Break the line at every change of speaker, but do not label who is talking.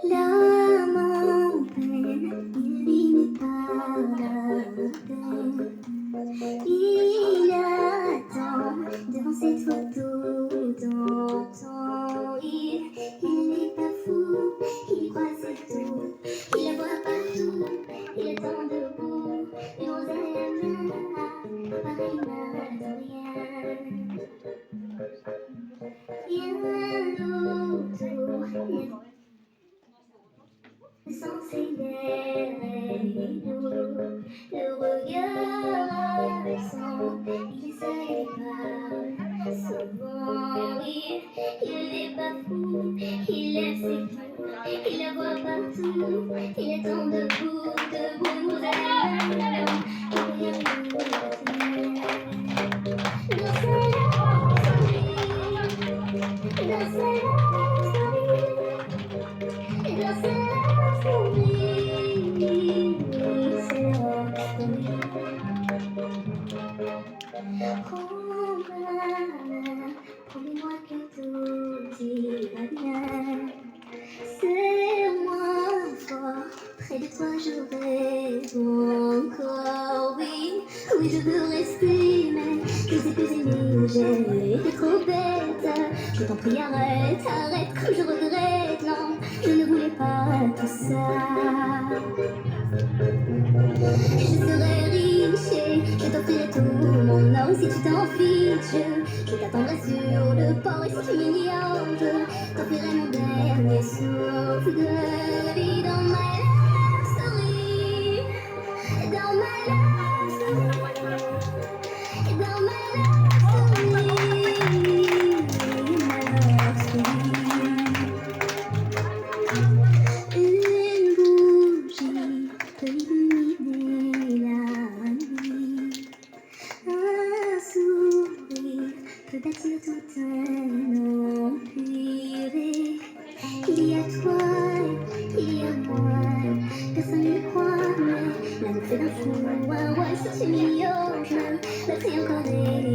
L'âme en peine, illimitée par la peine. Il attend devant cette photo d'antan. Il n'est pas fou, il croit c'est tout. Il la voit partout, il attend debout. Une rose à la main, pareil n'attend rien. Rien d'autre, sans s'égarer, le regard absent, il essaie pas souvent, il n'est pas fou, il lève ses mains, il la voit partout, il attend debout, debout, nous allons, rien ne dans sa folie, dans sa promets-moi que tout ira bien. Serre-moi fort, près de toi je rêve encore. Oui, oui je veux rester, mais je sais plus aimer, j'ai été trop bête. Je t'en prie arrête, arrête comme je regrette. Non, je ne voulais pas tout ça. Je serai riche et je t'offrirai tout mon or si tu t'en fiches. Je t'attendrai sur le port et si tu m'ignores, je t'offrirai mon dernier souffle de vie dans ma love story. Dans ma love story. Dans ma love story. Ma love story. Une bougie peut illuminer la nuit. Un sourire peut bâtir tout un empire. Il y a toi, il y a moi, personne ne croit, mais l'amour fait d'un fou. Ouais, si tu m'ignores, je me mettrai encore des